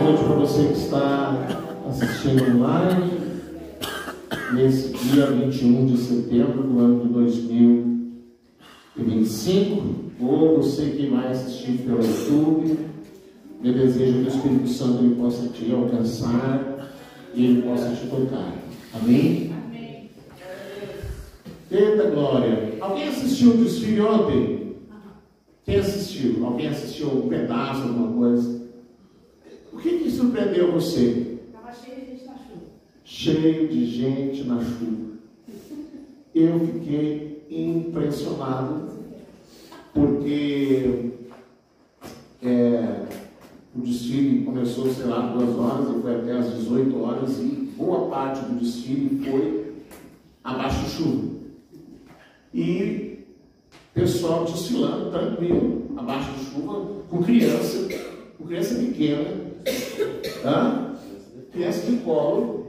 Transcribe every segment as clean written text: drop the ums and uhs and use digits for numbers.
noite para você que está assistindo online, nesse dia 21 de setembro do ano de 2025, ou você que vai assistir pelo YouTube. Meu desejo é que o Espírito Santo ele possa te alcançar e ele possa te tocar. Amém? Amém. Eita glória! Alguém assistiu o desfile ontem? Quem assistiu? Alguém assistiu um pedaço, alguma coisa? O que surpreendeu você? Estava cheio de gente na chuva. Cheio de gente na chuva. Eu fiquei impressionado, porque o desfile começou, sei lá, 2 horas e foi até às 18 horas e boa parte do desfile foi abaixo de chuva. E pessoal desfilando tranquilo, abaixo de chuva, com criança pequena, criança de colo.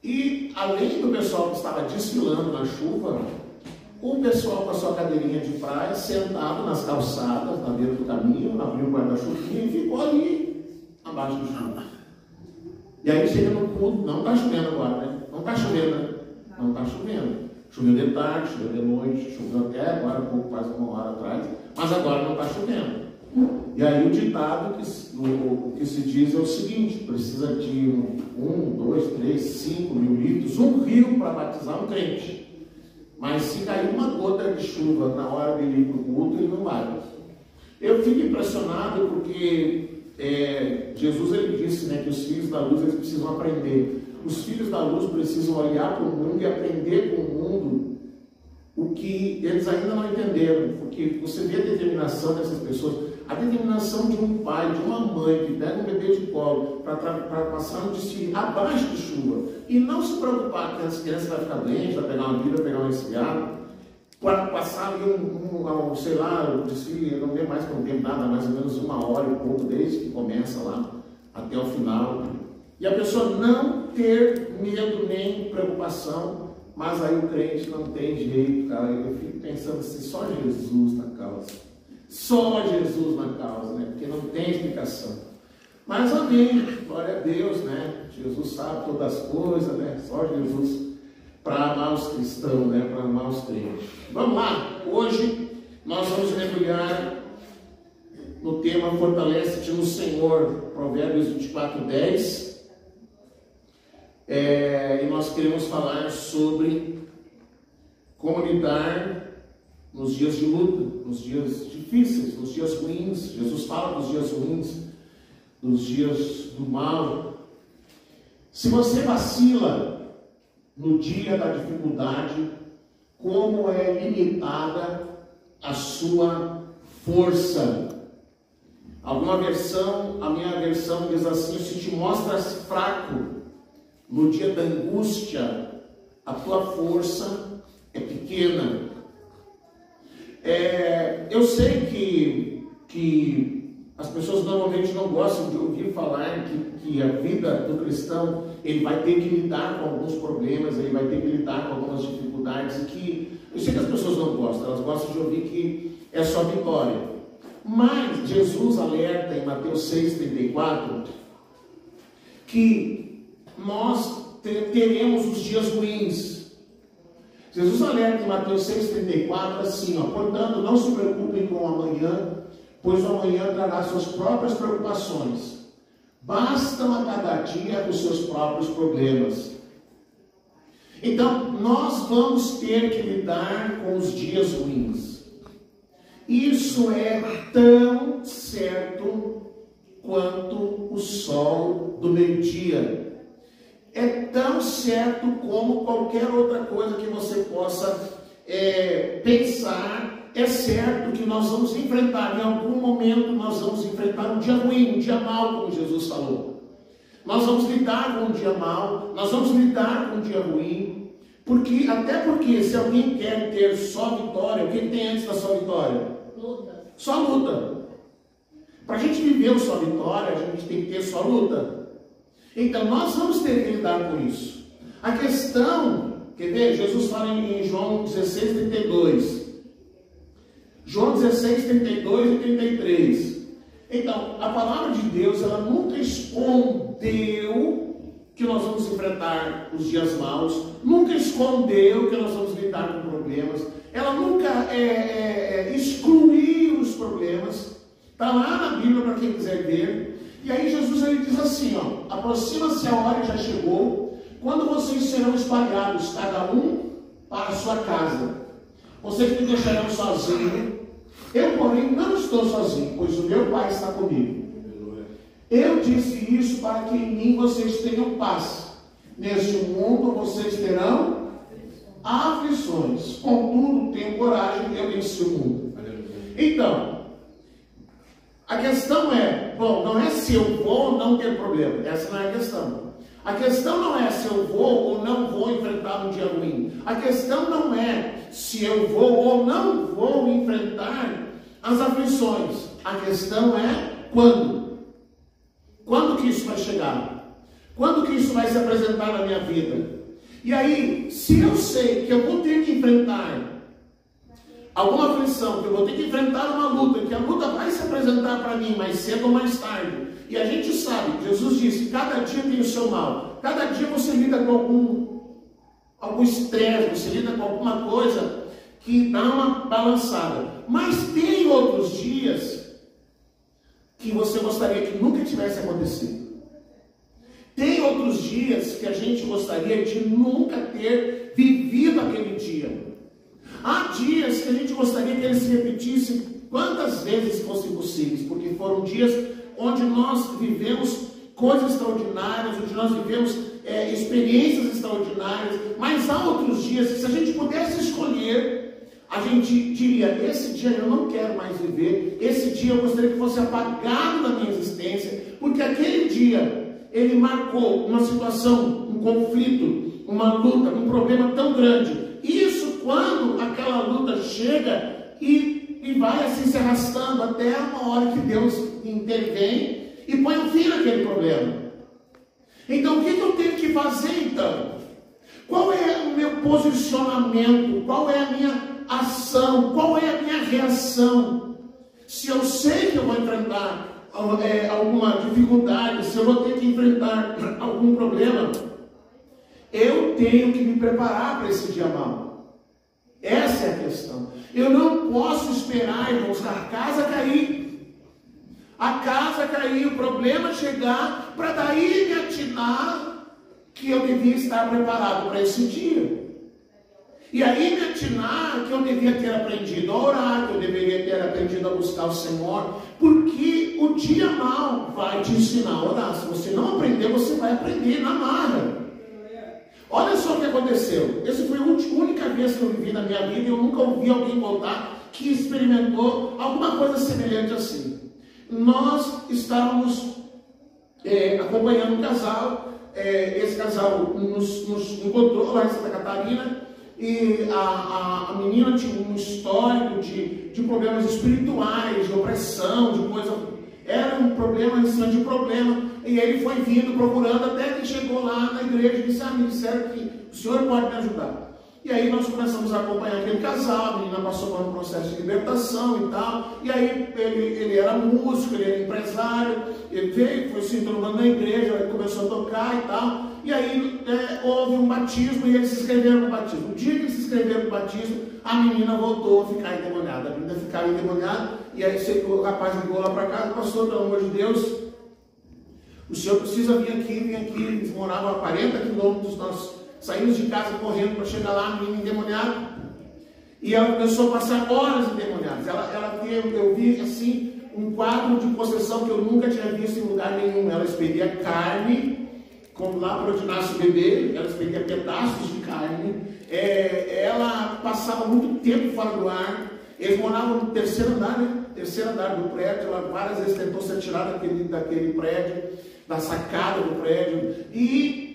E além do pessoal que estava desfilando na chuva, o pessoal com a sua cadeirinha de praia sentado nas calçadas, na beira do caminho, abriu o guarda-chuvinha e ficou ali, abaixo de chuva. E aí chega no culto, não está chovendo agora, né? Não está chovendo, né? Não está chovendo. Choveu de tarde, choveu de noite, choveu até agora, um pouco, quase 1 hora atrás, mas agora não está chovendo. E aí o ditado que se diz é o seguinte: precisa de 1, 2, 3, 5 mil litros, um rio para batizar um crente. Mas se cair uma gota de chuva na hora de ir para o culto, ele não vai. Eu fico impressionado porque Jesus ele disse, né, que os filhos da luz eles precisam aprender. Os filhos da luz precisam olhar para o mundo e aprender com o mundo o que eles ainda não entenderam. Porque você vê a determinação dessas pessoas, a determinação de um pai, de uma mãe que pega um bebê de colo para passar um desfile abaixo de chuva e não se preocupar que as crianças vão ficar doentes, vai pegar uma vida, vai pegar um resfriado, para passar ali sei lá, o desfile, não vê mais quanto tempo, nada, mais ou menos 1 hora e pouco, desde que começa lá até o final. E a pessoa não ter medo nem preocupação, mas aí o crente não tem jeito, cara. Eu fico pensando assim, só Jesus na causa. Só Jesus na causa, né? Porque não tem explicação. Mas amém, glória a Deus, né? Jesus sabe todas as coisas, né? Só Jesus para amar os cristãos, né? Para amar os crentes. Vamos lá, hoje nós vamos mergulhar no tema Fortalece-te no Senhor, Provérbios 24:10. E nós queremos falar sobre como lidar nos dias de luta, nos dias difíceis, nos dias ruins. Jesus fala dos dias ruins, dos dias do mal. Se você vacila no dia da dificuldade, como é limitada a sua força? Alguma versão, a minha versão diz assim: se te mostras fraco no dia da angústia, a tua força é pequena. Eu sei que as pessoas normalmente não gostam de ouvir falar que a vida do cristão ele vai ter que lidar com alguns problemas, ele vai ter que lidar com algumas dificuldades, e que eu sei que as pessoas não gostam, elas gostam de ouvir que é só vitória. Mas Jesus alerta em Mateus 6,34 que nós teremos os dias ruins. Jesus alerta em Mateus 6,34 assim, portanto, não se preocupem com o amanhã, pois o amanhã trará suas próprias preocupações. Bastam a cada dia os seus próprios problemas. Então, nós vamos ter que lidar com os dias ruins. Isso é tão certo quanto o sol do meio-dia. É tão certo como qualquer outra coisa que você possa pensar. É certo que nós vamos enfrentar, em algum momento nós vamos enfrentar um dia ruim, um dia mau, como Jesus falou. Nós vamos lidar com um dia mau, nós vamos lidar com um dia ruim, até porque se alguém quer ter só vitória, o que tem antes da só vitória? Luta. Só luta. Para a gente viver o só vitória, a gente tem que ter só luta. Então nós vamos ter que lidar com isso. A questão, quer ver? Jesus fala em João 16:32. João 16, 32 e 33. Então, a palavra de Deus, ela nunca escondeu que nós vamos enfrentar os dias maus, nunca escondeu que nós vamos lidar com problemas, ela nunca excluiu os problemas. Está lá na Bíblia para quem quiser ver. E aí Jesus ele diz assim, ó: aproxima-se a hora e já chegou, quando vocês serão espalhados, cada um para a sua casa. Vocês me deixarão sozinho. Eu, porém, não estou sozinho, pois o meu Pai está comigo. Eu disse isso para que em mim vocês tenham paz. Neste mundo vocês terão aflições. Contudo, tenham coragem, eu venci o mundo. Então, a questão é, bom, não é se eu vou ou não ter problema. Essa não é a questão. A questão não é se eu vou ou não vou enfrentar um dia ruim. A questão não é se eu vou ou não vou enfrentar as aflições. A questão é quando. Quando que isso vai chegar? Quando que isso vai se apresentar na minha vida? E aí, se eu sei que eu vou ter que enfrentar alguma aflição, que eu vou ter que enfrentar uma luta, que a luta vai se apresentar para mim mais cedo ou mais tarde, e a gente sabe, Jesus disse, cada dia tem o seu mal, cada dia você lida com algum estresse, você lida com alguma coisa que dá uma balançada, mas tem outros dias que você gostaria que nunca tivesse acontecido. Tem outros dias que a gente gostaria de nunca ter vivido aquele dia. Há dias que a gente gostaria que eles se repetissem quantas vezes fossem possíveis, porque foram dias onde nós vivemos coisas extraordinárias, onde nós vivemos experiências extraordinárias, mas há outros dias que, se a gente pudesse escolher, a gente diria, esse dia eu não quero mais viver, esse dia eu gostaria que fosse apagado da minha existência, porque aquele dia ele marcou uma situação, um conflito, uma luta, um problema tão grande. Isso quando aquela luta chega e vai assim se arrastando até uma hora que Deus intervém e põe um fim naquele problema. Então o que eu tenho que fazer então? Qual é o meu posicionamento? Qual é a minha ação? Qual é a minha reação? Se eu sei que eu vou enfrentar alguma dificuldade, se eu vou ter que enfrentar algum problema, eu tenho que me preparar para esse dia mau. Essa é a questão. Eu não posso esperar, irmãos, a casa cair. A casa cair, o problema chegar, para daí me atinar que eu devia estar preparado para esse dia. E aí me atinar que eu devia ter aprendido a orar, que eu deveria ter aprendido a buscar o Senhor, porque o dia mau vai te ensinar a orar. Se você não aprender, você vai aprender na marra. Olha só o que aconteceu. Essa foi a única vez que eu vivi na minha vida e eu nunca ouvi alguém contar que experimentou alguma coisa semelhante assim. Nós estávamos acompanhando um casal, esse casal nos encontrou lá em Santa Catarina, e a menina tinha um histórico de problemas espirituais, de opressão, de coisa. Era um problema em cima de problema. E ele foi vindo, procurando, até que chegou lá na igreja e disse, me disseram que o senhor pode me ajudar. E aí nós começamos a acompanhar aquele casal, a menina passou por um processo de libertação e tal. E aí ele era músico, ele era empresário, ele veio, foi se entrando na igreja, ele começou a tocar e tal. E aí houve um batismo e eles se inscreveram no batismo. O dia que eles se inscreveram no batismo, a menina voltou a ficar endemoniada. A menina ficava endemoniada, e aí o rapaz ligou lá para casa, pastor, pelo amor de Deus, o senhor precisa vir aqui. Eles moravam a 40 quilômetros, nós saímos de casa correndo para chegar lá, a menina endemoniada. E ela começou a passar horas endemoniadas. Eu vi assim, um quadro de possessão que eu nunca tinha visto em lugar nenhum. Ela expedia carne, como lá para onde nasce o bebê, ela expedia pedaços de carne. Ela passava muito tempo fora do ar. Eles moravam no terceiro andar, né? Terceiro andar do prédio. Ela várias vezes tentou ser tirada daquele prédio, da sacada do prédio. E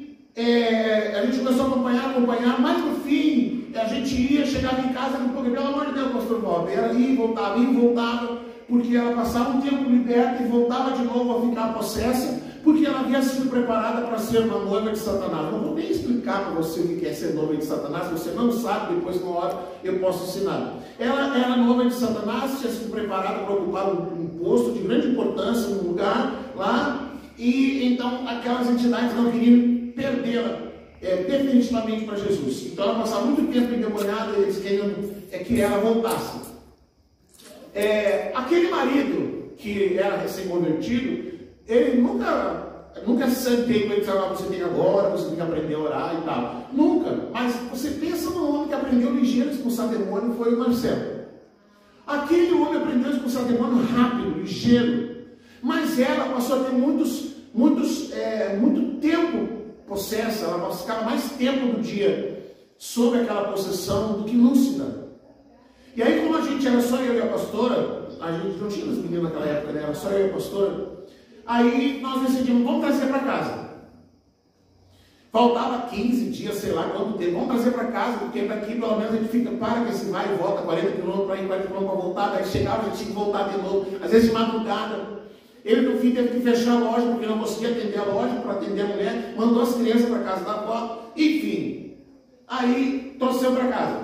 a gente começou a acompanhar, mas no fim a gente ia, chegava em casa e falava, pelo amor de Deus, pastor Walter, ela ia e voltava, porque ela passava um tempo liberta e voltava de novo a ficar possessa, Porque ela havia sido preparada para ser uma noiva de Satanás. Não vou nem explicar para você o que é ser noiva de Satanás, se você não sabe, depois uma hora eu posso ensinar. Ela era noiva de Satanás, tinha sido preparada para ocupar um posto de grande importância, num lugar lá, e então aquelas entidades não queriam perdê-la definitivamente para Jesus. Então ela passava muito tempo endemoniada e eles queriam que ela voltasse. Aquele marido que era recém-convertido, ele nunca se sentei para ele dizer, você tem agora, você tem que aprender a orar e tal. Nunca. Mas você pensa no homem que aprendeu ligeiro a expulsar demônio, foi o Marcelo. Aquele homem aprendeu a expulsar demônio rápido, ligeiro. Mas ela passou a ter muito tempo possessa, ela ficava mais tempo do dia sob aquela possessão do que lúcida. E aí, como a gente era só eu e a pastora, a gente não tinha as meninas naquela época, né? Era só eu e a pastora. Aí nós decidimos, vamos trazer para casa. Faltava 15 dias, sei lá quanto tempo. Vamos trazer para casa, porque daqui pelo menos a gente fica, para que esse vai e volta, 40 km para ir, 40 km para voltar. Daí chegava, a gente tinha que voltar de novo, às vezes de madrugada. Ele no fim teve que fechar a loja, porque não conseguia atender a loja, para atender a mulher. Mandou as crianças para casa da avó, enfim. Aí trouxemos para casa.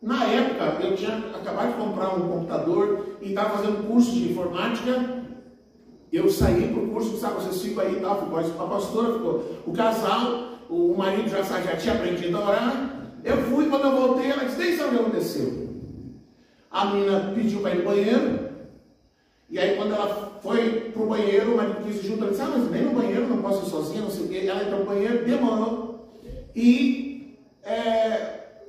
Na época, eu tinha acabado de comprar um computador e estava fazendo curso de informática. Eu saí para o curso, sabe, vocês ficam aí e tal, a pastora ficou, o casal, o marido já tinha aprendido a orar. Eu fui, quando eu voltei, ela disse, nem sabe o que aconteceu. A menina pediu para ir no banheiro, e aí quando ela foi para o banheiro, o marido quis ir junto, ela disse, mas nem no banheiro, não posso ir sozinha, não sei o quê. Ela entrou no banheiro, demorou, e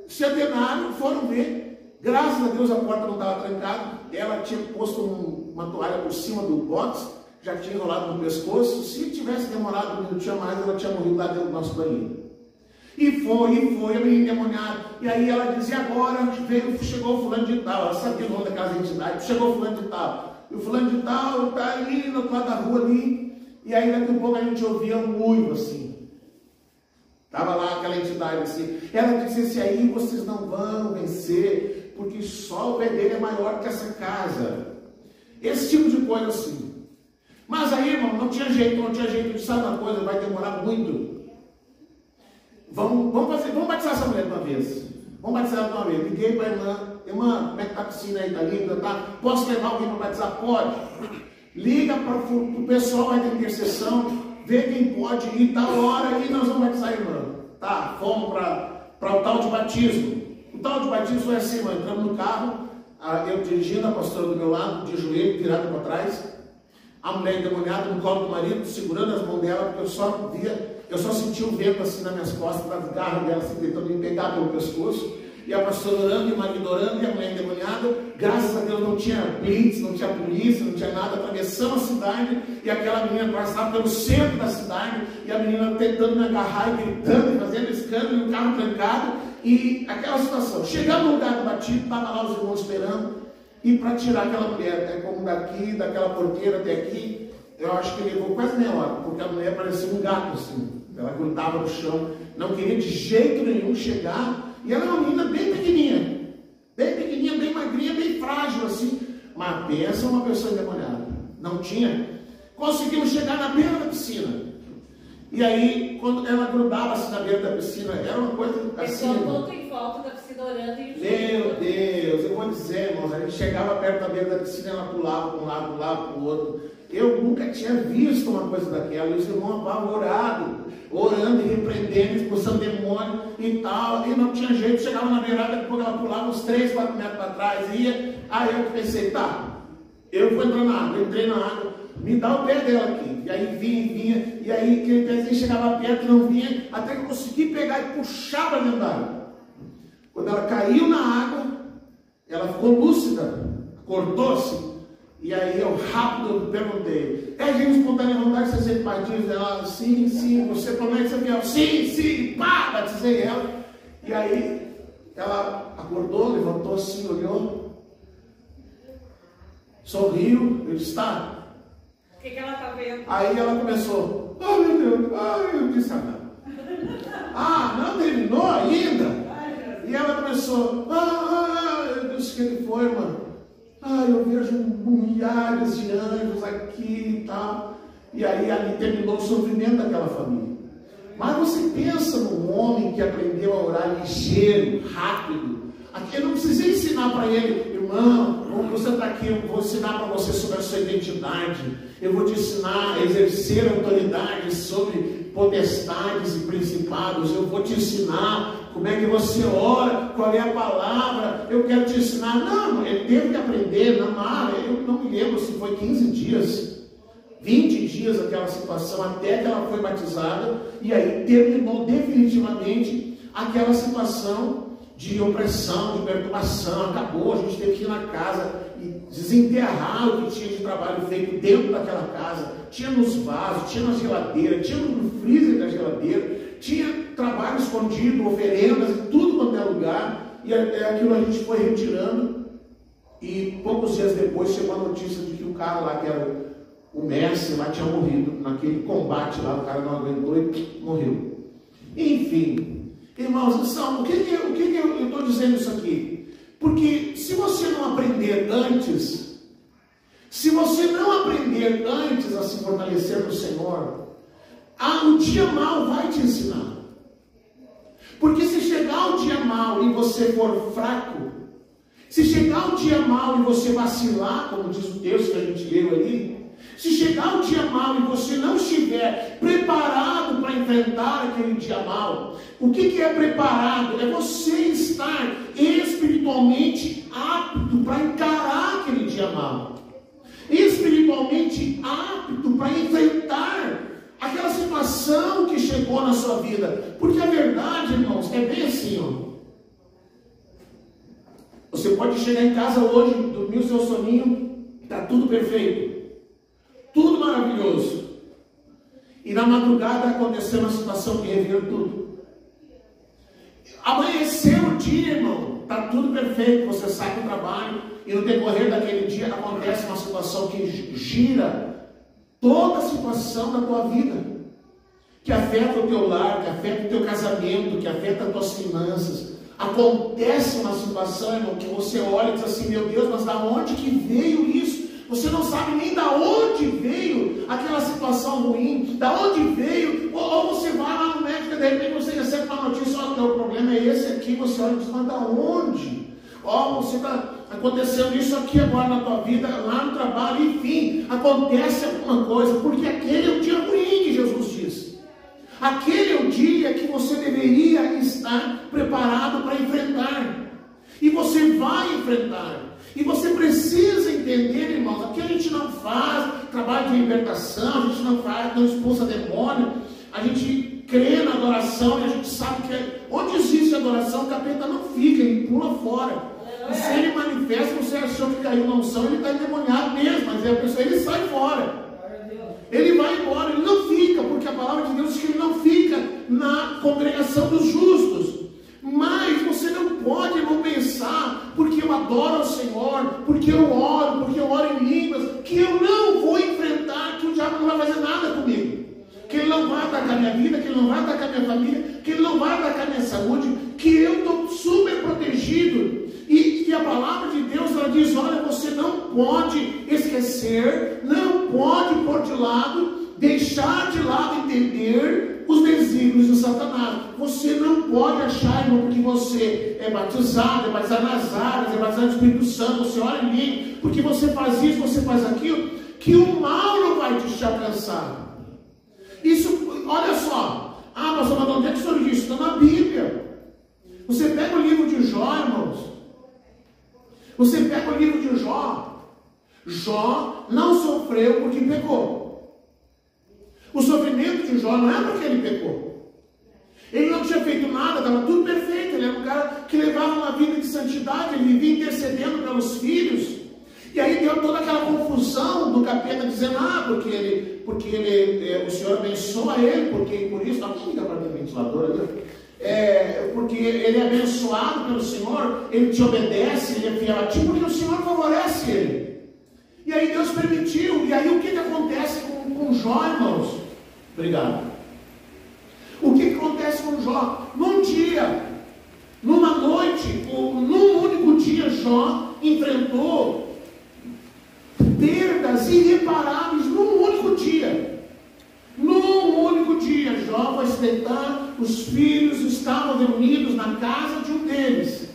se atenaram, foram ver. Graças a Deus a porta não estava trancada, ela tinha posto uma toalha por cima do box, já tinha enrolado no pescoço. Se tivesse demorado um minutinho a mais, ela tinha morrido lá dentro do nosso banheiro. E foi, a menina endemoniada. E aí ela dizia, agora chegou o fulano de tal, ela sabia o nome daquelas entidades, chegou o fulano de tal. E o fulano de tal está ali no outro lado da rua ali. E aí daqui a pouco a gente ouvia um uivo assim. Estava lá aquela entidade assim. Ela disse assim, aí vocês não vão vencer, porque só o pé dele é maior que essa casa. Esse tipo de coisa assim. Mas aí, irmão, não tinha jeito, sabe uma coisa, vai demorar muito. Vamos batizar essa mulher de uma vez. Vamos batizar ela de uma vez. Liguei para a irmã, como é que está a piscina aí, está limpa, tá? Posso levar alguém para batizar? Pode. Liga para o pessoal vai ter intercessão, vê quem pode ir, tal hora, e nós vamos batizar a irmã. Tá, fomos para o tal de batismo. O tal de batismo foi assim, irmão, entramos no carro, eu dirigindo, a pastora do meu lado, de joelho, virado para trás. A mulher endemoniada no colo do marido, segurando as mãos dela, porque eu só sentia o vento assim nas minhas costas, nas garras dela, assim, tentando me pegar pelo pescoço. E a pastora orando, e o marido orando, e a mulher endemoniada. Graças a Deus não tinha blitz, não tinha polícia, não tinha nada. Atravessamos a cidade, e aquela menina passava pelo centro da cidade, e a menina tentando me agarrar, e gritando, e fazendo escândalo, e o carro trancado, e aquela situação. Chegamos no lugar do batismo, estava lá os irmãos esperando. E para tirar aquela mulher, como daqui, daquela porteira até aqui, eu acho que levou quase meia hora, porque a mulher parecia um gato assim, ela grudava no chão, não queria de jeito nenhum chegar, e ela era uma menina bem pequenininha, bem magrinha, bem frágil assim, mas pensa uma pessoa endemoniada, não tinha. Conseguimos chegar na beira da piscina, e aí, quando ela grudava assim na beira da piscina, era uma coisa assim. Todo em volta da piscina orando e Meu Deus, eu vou dizer, irmãos, a gente chegava perto da beira da piscina, ela pulava para um lado, para o outro. Eu nunca tinha visto uma coisa daquela, e os irmãos apavorados, orando e repreendendo, expulsando demônio e tal, e não tinha jeito, chegava na beirada, depois ela pulava uns 3, 4 metros para trás, ia. Aí eu pensei, tá, eu vou entrar na água, entrei na água, me dá o pé dela aqui. E aí vinha, e aí aquele pezinho chegava perto, não vinha, até que eu consegui pegar e puxar para dentro da água. Quando ela caiu na água, ela ficou lúcida, acordou-se, e aí eu rápido perguntei, é gente espontânea vontade de você ser batizado? Ela, sim, você promete ser fiel? Sim, pá, batizei ela. E aí ela acordou, levantou assim, olhou, sorriu, eu disse, tá. O que ela está vendo? Aí ela começou, meu Deus, eu disse, não terminou ainda? E ela começou, eu disse, que ele foi, mano? Eu vejo milhares de anjos aqui e tal. E aí ali terminou o sofrimento daquela família. Mas você pensa num homem que aprendeu a orar ligeiro, rápido. Aqui eu não precisei ensinar para ele, irmão, você está aqui, eu vou ensinar para você sobre a sua identidade. Eu vou te ensinar a exercer autoridade sobre potestades e principados. Eu vou te ensinar como é que você ora, qual é a palavra. Eu quero te ensinar. Não, ele teve que aprender. Eu não me lembro se foi 15 dias, 20 dias aquela situação, até que ela foi batizada. E aí terminou definitivamente aquela situação de opressão, de perturbação. Acabou, a gente teve que ir na casa e desenterrar o que tinha de trabalho feito dentro daquela casa. Tinha nos vasos, tinha na geladeira, tinha no freezer da geladeira, tinha trabalho escondido, oferendas, em tudo quanto é lugar. E aquilo a gente foi retirando. E poucos dias depois chegou a notícia de que o cara lá, que era o mestre, lá tinha morrido. Naquele combate lá, o cara não aguentou e morreu. Enfim. Irmãos, o que eu estou dizendo isso aqui? Porque se você não aprender antes, a se fortalecer no Senhor, o dia mau vai te ensinar. Porque se chegar o dia mau e você for fraco, se chegar o dia mau e você vacilar, como diz o texto que a gente leu ali, se chegar o dia mau e você não estiver preparado para enfrentar aquele dia mau, o que é preparado? É você estar espiritualmente apto para encarar aquele dia mau, espiritualmente apto para enfrentar aquela situação que chegou na sua vida. Porque a verdade, irmãos, é bem assim, ó. Você pode chegar em casa hoje, dormir o seu soninho, está tudo perfeito, tudo maravilhoso, e na madrugada aconteceu uma situação que revirou tudo. Amanheceu o dia, irmão, está tudo perfeito, você sai do trabalho e no decorrer daquele dia acontece uma situação que gira toda a situação da tua vida, que afeta o teu lar, que afeta o teu casamento, que afeta as tuas finanças. Acontece uma situação, irmão, que você olha e diz assim: meu Deus, mas da onde que veio isso? Você não sabe nem da onde veio aquela situação ruim, da onde veio, ou você vai lá no médico e de repente você recebe uma notícia: ó, o teu problema é esse aqui, você olha e diz: mas da onde? Ó, você está acontecendo isso aqui agora na tua vida, lá no trabalho, enfim, acontece alguma coisa, porque aquele é o dia ruim que Jesus disse. Aquele é o dia que você deveria estar preparado para enfrentar. E você vai enfrentar. E você precisa entender, irmãos, aqui a gente não faz trabalho de libertação, a gente não expulsa demônio, a gente crê na adoração e a gente sabe que onde existe adoração, o capeta não fica, ele pula fora. E se ele manifesta, você achou que caiu na unção, ele está endemoniado mesmo, mas a pessoa, ele sai fora. Ele vai embora, ele não fica, porque a palavra de Deus diz que ele não fica na congregação dos justos. Mas você não pode não pensar, porque eu adoro ao Senhor, porque eu oro em línguas, que eu não vou enfrentar, que o diabo não vai fazer nada comigo, que ele não vai atacar a minha vida, que ele não vai atacar a minha família, que ele não vai atacar a minha saúde, que eu estou super protegido. E a palavra de Deus, ela diz: olha, você não pode esquecer, não pode pôr de lado, deixar de lado entender os desígnios de Satanás. Você não pode achar, irmão, porque você é batizado nas águas, é batizado no Espírito Santo, você ora em mim, porque você faz isso, você faz aquilo, que o mal não vai te alcançar. Isso, olha só. Pastor, mas onde é que o senhor diz? Está na Bíblia. Você pega o livro de Jó, irmãos. Você pega o livro de Jó. Jó não sofreu porque pecou. O sofrimento de Jó não é porque ele pecou. Ele não tinha feito nada, estava tudo perfeito. Ele era um cara que levava uma vida de santidade, ele vivia intercedendo pelos filhos. E aí deu toda aquela confusão do capeta dizendo: porque o Senhor abençoa ele, porque por isso, não liga para mim, ventilador, porque ele é abençoado pelo Senhor, ele te obedece, ele é fiel a ti, porque o Senhor favorece ele. E aí Deus permitiu. E aí o que acontece com Jó, irmãos? Obrigado. O que acontece com Jó? Num dia, numa noite, num único dia, Jó enfrentou perdas irreparáveis num único dia. único dia, Jó vai se deitar, os filhos estavam reunidos na casa de um deles.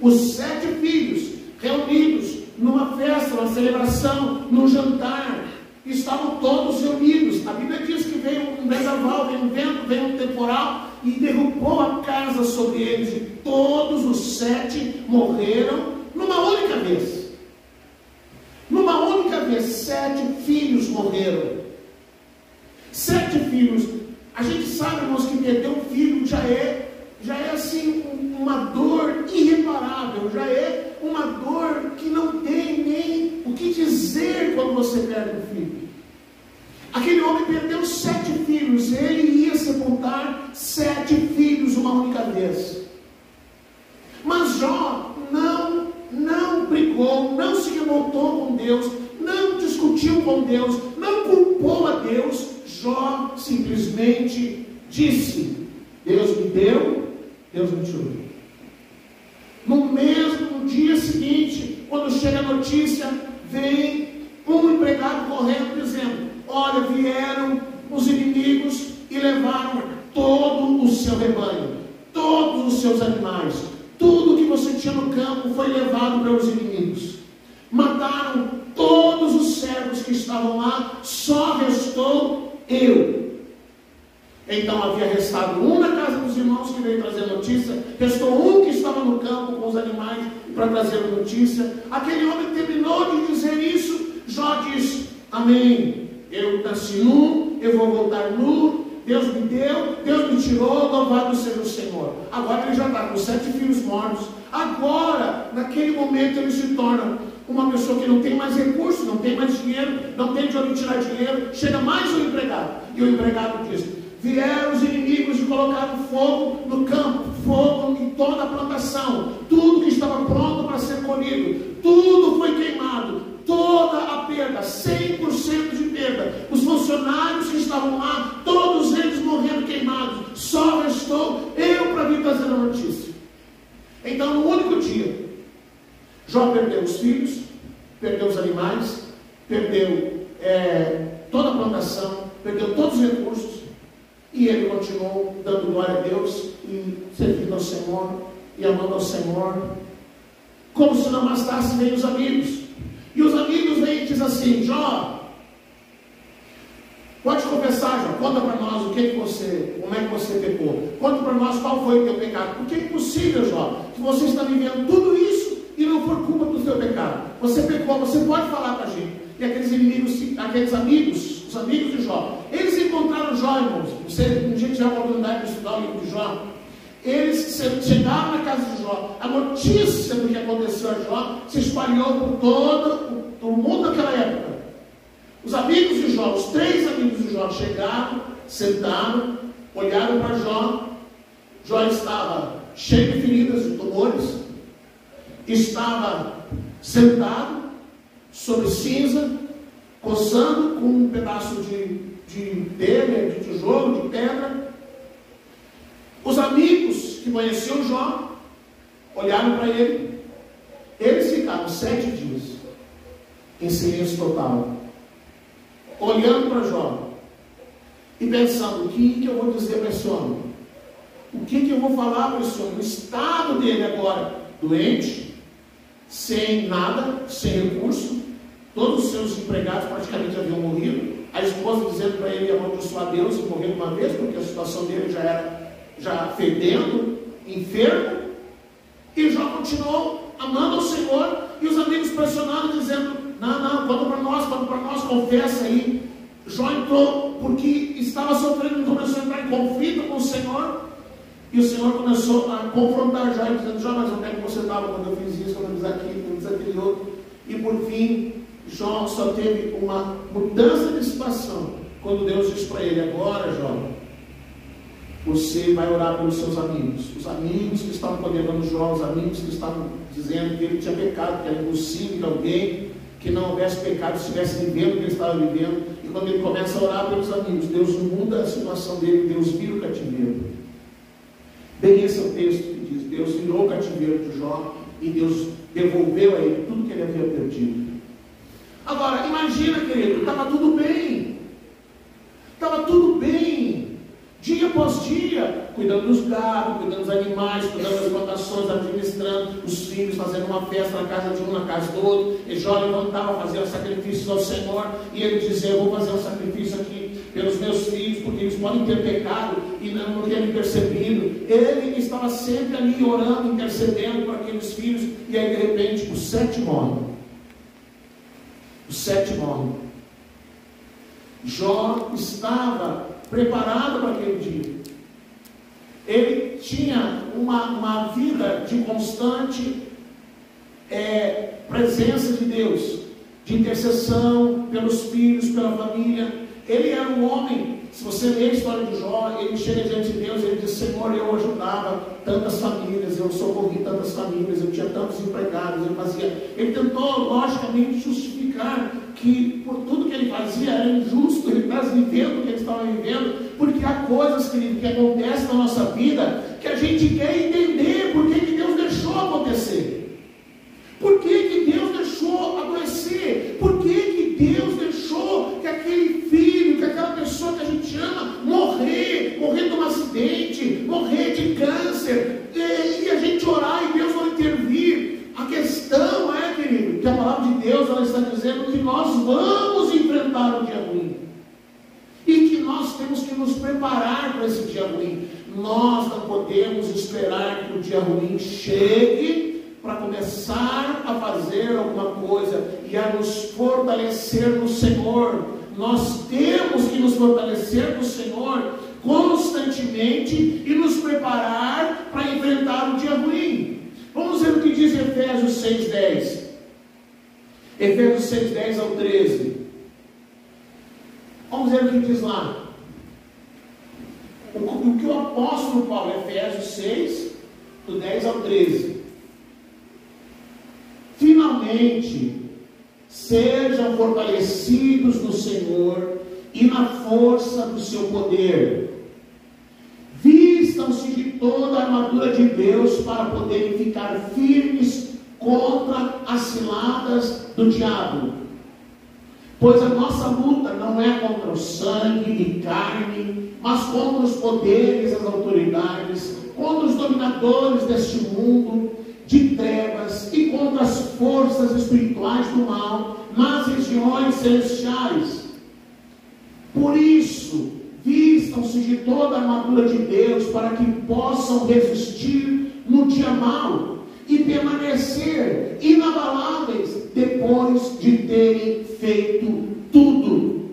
Os 7 filhos reunidos numa festa, numa celebração, num jantar, estavam todos reunidos. A Bíblia diz que veio um vendaval, veio um vento, veio um temporal e derrubou a casa sobre eles, e todos os 7 morreram numa única vez. Numa única vez, 7 filhos morreram. 7 filhos. A gente sabe, irmãos, que perder um filho já é assim uma dor irreparável, já é uma dor que não tem nem o que dizer quando você perde um filho. Aquele homem perdeu 7 filhos, ele ia sepultar 7 filhos uma única vez. Mas Jó não brigou, não se revoltou com Deus, não discutiu com Deus, não culpou a Deus. Jó simplesmente disse: Deus me deu, Deus me tirou. No dia seguinte, quando chega a notícia, vem um empregado correndo dizendo: olha, vieram os inimigos e levaram todo o seu rebanho, todos os seus animais, tudo que você tinha no campo foi levado pelos inimigos. Mataram todos os servos que estavam lá, só restou eu. Então havia restado um na casa dos irmãos que veio trazer notícia, restou um que estava no campo com os animais para trazer notícia. Aquele homem terminou de dizer isso, Jó diz: amém, eu nasci nu, eu vou voltar nu, Deus me deu, Deus me tirou, louvado seja o Senhor. Agora ele já está com 7 filhos mortos. Agora, naquele momento, ele se torna uma pessoa que não tem mais recursos, não tem mais dinheiro, não tem de onde tirar dinheiro. Chega mais um empregado, e o empregado diz: vieram os inimigos e colocaram fogo no campo, fogo em toda a plantação, tudo que estava pronto para ser colhido, tudo foi queimado, toda a perda, 100% de perda. Os funcionários que estavam lá, todos eles morreram queimados, só restou eu para vir trazer a notícia. Então, no único dia, Jó perdeu os filhos, perdeu os animais, perdeu toda a plantação, perdeu todos os recursos, e ele continuou dando glória a Deus e servindo ao Senhor e amando ao Senhor. Como se não bastasse, vêm os amigos, e os amigos vêm e dizem assim: Jó, pode confessar, Jó, conta para nós como é que você pecou, conta para nós qual foi o teu pecado, porque é impossível, Jó, que você está vivendo tudo isso e não for culpa do seu pecado. Você pecou, você pode falar para a gente. E aqueles amigos, os amigos de Jó, eles encontraram Jó, irmãos. A gente já tem a oportunidade de estudar o livro de Jó. Eles chegaram na casa de Jó, a notícia do que aconteceu a Jó se espalhou por todo o mundo daquela época. Os amigos de Jó, os 3 amigos de Jó chegaram, sentaram, olharam para Jó. Jó estava cheio de feridas, de tumores, estava sentado sobre cinza, coçando com um pedaço de telha, de tijolo, de pedra. Os amigos que conheciam Jó olharam para ele. Eles ficaram 7 dias em silêncio total, olhando para Jó e pensando: o que eu vou dizer para esse homem? O que eu vou falar para esse homem? O estado dele agora, doente, sem nada, sem recurso, todos os seus empregados praticamente haviam morrido, a esposa dizendo para ele amaldiçoar a Deus e morrer de uma vez, porque a situação dele já fedendo, enfermo. E Jó continuou amando ao Senhor, e os amigos pressionando, dizendo: não, conta para nós, confessa aí. Jó entrou, porque estava sofrendo, começou a entrar em conflito com o Senhor. E o Senhor começou a confrontar Jó, dizendo: Jó, mas onde é que você estava quando eu fiz isso, quando eu fiz aquilo, quando eu fiz aquele outro? E por fim, Jó só teve uma mudança de situação quando Deus disse para ele: agora, Jó, você vai orar pelos seus amigos. Os amigos que estavam condenando Jó, os amigos que estavam dizendo que ele tinha pecado, que era impossível que alguém que não houvesse pecado estivesse vivendo o que ele estava vivendo. E quando ele começa a orar pelos amigos, Deus muda a situação dele, Deus vira o cativeiro. Bem, esse é o texto que diz: Deus virou o cativeiro de Jó e Deus devolveu a ele tudo que ele havia perdido. Agora, imagina, querido, estava tudo bem. Estava tudo bem. após dia, cuidando dos gados, cuidando dos animais, cuidando das plantações, administrando os filhos, fazendo uma festa na casa de um, na casa do outro. E Jó levantava, fazia sacrifícios ao Senhor, e ele dizia: eu vou fazer um sacrifício aqui pelos meus filhos, porque eles podem ter pecado e não terem percebido. Ele estava sempre ali orando, intercedendo por aqueles filhos, e aí de repente os 7 morrem. Os 7 morrem. Jó estava preparado para aquele dia. Ele tinha uma vida de constante presença de Deus, de intercessão pelos filhos, pela família. Ele era um homem, se você ler a história de Jó, ele chega diante de Deus e ele diz: Senhor, eu ajudava tantas famílias, eu socorri tantas famílias, eu tinha tantos empregados, eu fazia. Ele tentou, logicamente, justificar que por tudo que ele fazia era injusto, ele está vivendo o que ele estava vivendo, porque há coisas, querido, que acontecem na nossa vida que a gente quer entender por que Deus deixou acontecer. Por que Deus deixou adoecer? Por que Deus deixou que aquele filho, que aquela pessoa que a gente ama, morrer de um acidente, morrer de câncer, e a gente orar e Deus não intervir? A questão é, querido, que a palavra de Deus, ela está dizendo que nós vamos enfrentar o dia ruim, e que nós temos que nos preparar para esse dia ruim. Nós não podemos esperar que o dia ruim chegue para começar a fazer alguma coisa e a nos fortalecer no Senhor. Nós temos que nos fortalecer no Senhor constantemente e nos preparar para enfrentar o dia ruim. Vamos ver o que diz Efésios 6:10. Efésios 6:10 ao 13. Vamos ver o que diz lá. O que o apóstolo Paulo, Efésios 6, do 10 ao 13. Finalmente, sejam fortalecidos no Senhor e na força do seu poder. Vistam-se de toda a armadura de Deus para poderem ficar firmes contra as ciladas do diabo. Pois a nossa luta não é contra o sangue e carne, mas contra os poderes, as autoridades, contra os dominadores deste mundo de trevas e contra as forças espirituais do mal nas regiões celestiais. Por isso, vistam-se de toda a armadura de Deus para que possam resistir no dia mau e permanecer inabaláveis depois de terem feito tudo.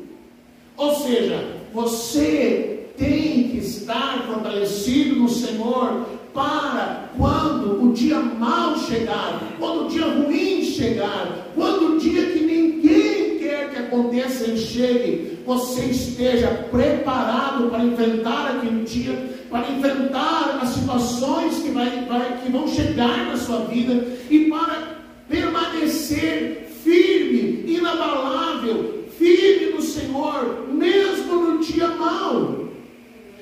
Ou seja, você tem que estar fortalecido no Senhor para quando o dia mau chegar, quando o dia ruim chegar, quando o dia que ninguém quer que aconteça ele chegue, você esteja preparado para enfrentar aquele dia, para enfrentar as situações que vão chegar na sua vida e para permanecer firme, inabalável, firme no Senhor, mesmo no dia mau.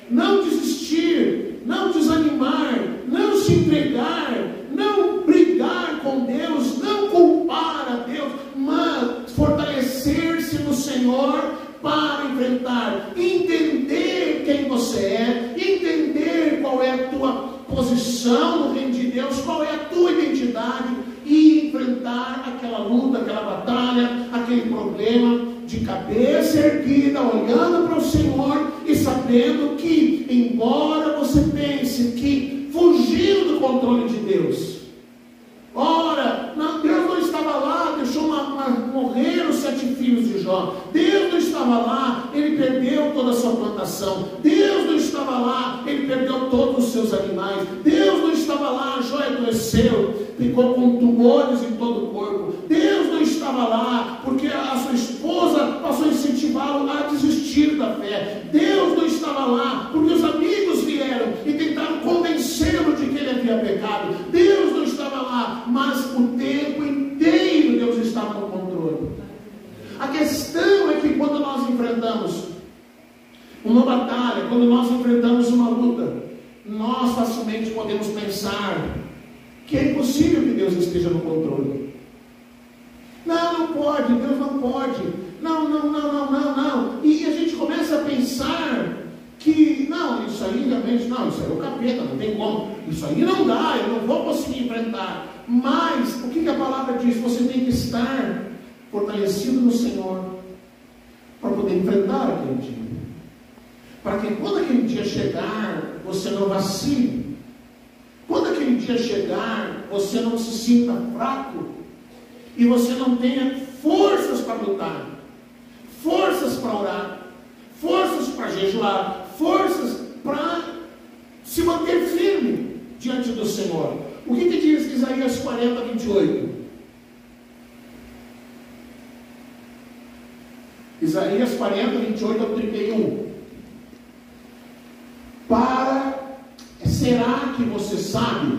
Não desistir, não desanimar, não se entregar, não brigar com Deus, não culpar a Deus, mas fortalecer-se no Senhor para enfrentar, entender quem você é, entender qual é a tua posição no reino de Deus, qual é a tua identidade e enfrentar aquela luta, aquela batalha, aquele problema de cabeça erguida, olhando para o Senhor e sabendo que, embora você pense que fugiu do controle de Deus, ora, não, Deus não estava lá, deixou morrer os 7 filhos de Jó. Deus não estava lá, ele perdeu toda a sua plantação. Deus não estava lá, ele perdeu todos os seus animais. Deus não estava lá, Jó adoeceu, ficou com tumores em todo o corpo. Deus não estava lá, porque a sua esposa passou a incentivá-lo a desistir da fé. Deus não estava lá, porque os amigos vieram e tentaram convencê-lo de que ele havia pecado. Deus não estava lá, mas o tempo inteiro Deus estava no controle. A questão é que quando nós enfrentamos uma batalha, quando nós enfrentamos uma luta, nós facilmente podemos pensar que é impossível que Deus esteja no controle. Não pode, Deus não pode. Não. E a gente começa a pensar que, não, isso aí realmente, não, isso aí é o capeta, não tem como, isso aí não dá, eu não vou conseguir enfrentar. Mas, o que a palavra diz? Você tem que estar fortalecido no Senhor, para poder enfrentar aquele dia. Para que quando aquele dia chegar, você não vacile. Quando aquele dia chegar, você não se sinta fraco, e você não tenha forças para lutar, forças para orar, forças para jejuar, forças para se manter firme diante do Senhor. O que diz Isaías 40, 28? Isaías 40, 28 ao 31. Será que você sabe?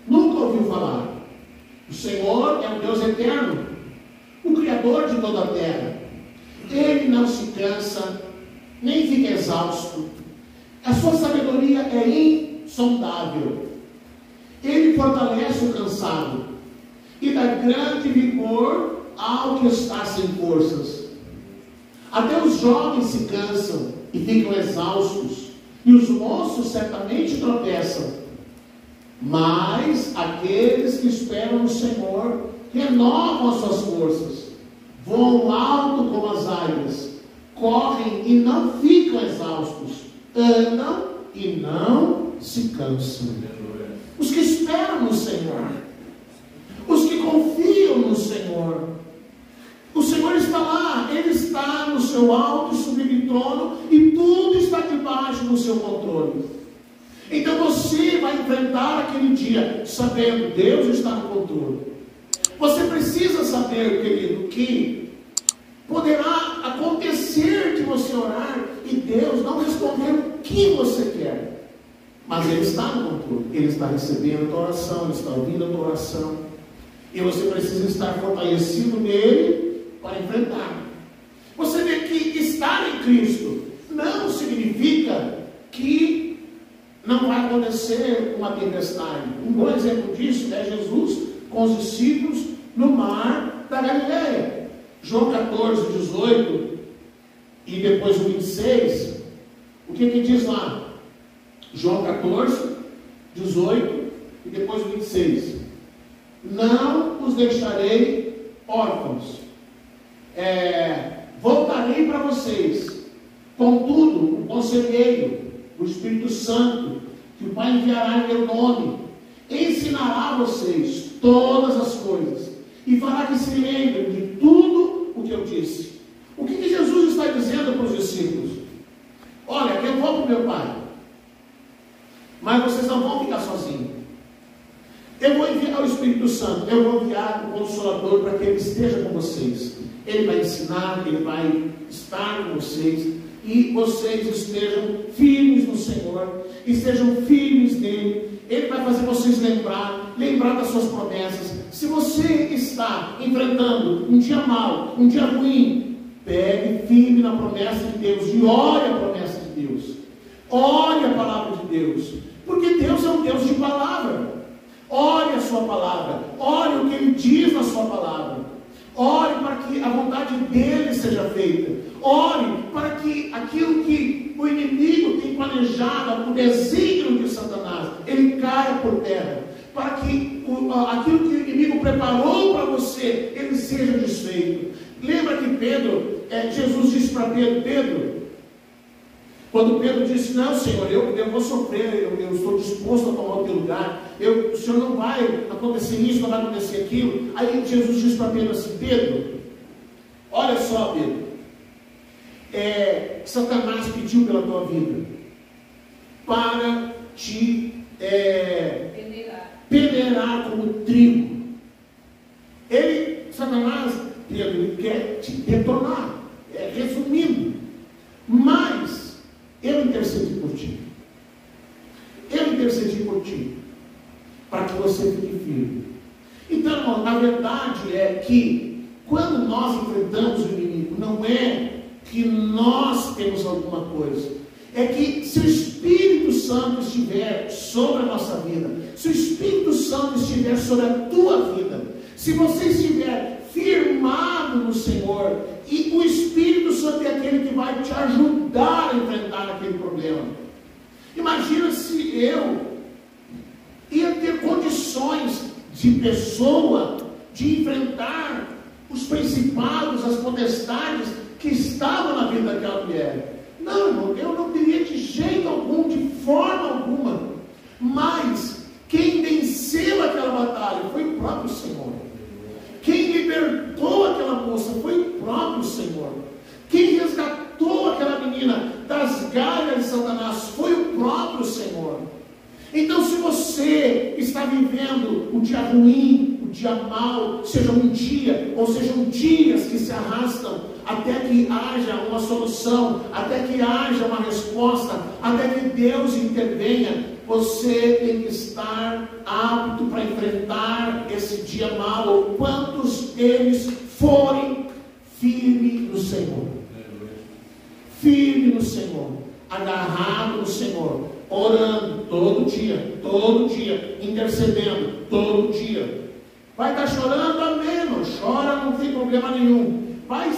Nunca ouviu falar? O Senhor é o Deus eterno, o Criador de toda a terra. Ele não se cansa, nem fica exausto. A sua sabedoria é insondável. Ele fortalece o cansado e dá grande vigor ao que está sem forças. Até os jovens se cansam e ficam exaustos, e os moços certamente tropeçam. Mas aqueles que esperam no Senhor renovam as suas forças, voam alto como as águias, correm e não ficam exaustos, andam e não se cansam. Os que esperam no Senhor, os que confiam no Senhor, o Senhor está lá, Ele está no seu alto e sublime trono, e tudo está debaixo do seu controle. Então você vai enfrentar aquele dia sabendo, Deus está no controle. Você precisa saber, querido, que poderá acontecer de você orar e Deus não responder o que você quer, mas Ele está no controle. Ele está recebendo a tua oração, Ele está ouvindo a tua oração, e você precisa estar fortalecido nele para enfrentar. Você vê que estar em Cristo não significa que não vai acontecer uma tempestade. Um bom exemplo disso é Jesus com os discípulos no mar da Galileia. João 14, 18 e depois o 26. O que diz lá? João 14, 18 e depois o 26. Não os deixarei órfãos, voltarei para vocês. Contudo, o conselheiro, o Espírito Santo, que o Pai enviará em meu nome, ensinará a vocês todas as coisas e fará que se lembrem de tudo o que eu disse. O que Jesus está dizendo para os discípulos? Olha, eu vou para o meu Pai, mas vocês não vão ficar sozinhos. Eu vou enviar o Espírito Santo, eu vou enviar o Consolador para que Ele esteja com vocês. Ele vai ensinar, Ele vai estar com vocês, e vocês estejam firmes no Senhor, estejam firmes nele. Ele vai fazer vocês lembrar das suas promessas. Se você está enfrentando um dia mau, um dia ruim, pegue firme na promessa de Deus e ore a promessa de Deus, ore a palavra de Deus, porque Deus é um Deus de palavra. Ore a sua palavra, ore o que Ele diz na sua palavra, ore para que a vontade dEle seja feita, ore para que aquilo que o inimigo tem planejado, o desígnio de Satanás, ele caia por terra, para que aquilo que o inimigo preparou para você, ele seja desfeito. Lembra que Jesus disse para Pedro, quando Pedro disse, não Senhor, eu vou sofrer, eu estou disposto a tomar o teu lugar, o Senhor não vai acontecer isso, não vai acontecer aquilo. Aí Jesus disse para Pedro assim, Pedro, olha só Pedro, Satanás pediu pela tua vida para te peneirar como trigo. Satanás, Pedro, ele quer te detonar, resumindo, mas eu intercedi por ti. Eu intercedi por ti, para que você fique firme. Então, irmão, a verdade é que, quando nós enfrentamos o inimigo, não é que nós temos alguma coisa, é que se o Espírito Santo estiver sobre a nossa vida, se o Espírito Santo estiver sobre a tua vida, se você estiver firmado no Senhor, e o Espírito Santo é aquele que vai te ajudar a enfrentar aquele problema. Imagina se eu ia ter condições de pessoa de enfrentar os principados, as potestades que estavam na vida daquela mulher. Não, irmão, eu não teria de jeito algum, de forma alguma. Mas quem venceu aquela batalha foi o próprio Senhor. Quem libertou aquela moça foi o próprio Senhor. Quem resgatou aquela menina das garras de Satanás foi o próprio Senhor. Então, se você está vivendo um dia ruim, um dia mau, seja um dia, ou sejam dias que se arrastam, até que haja uma solução, até que haja uma resposta, até que Deus intervenha, você tem que estar apto para enfrentar esse dia mau, quantos deles forem firmes no Senhor. Firme no Senhor, agarrado no Senhor, orando todo dia, intercedendo todo dia. Vai estar chorando, amém, não chora, não tem problema nenhum. Vai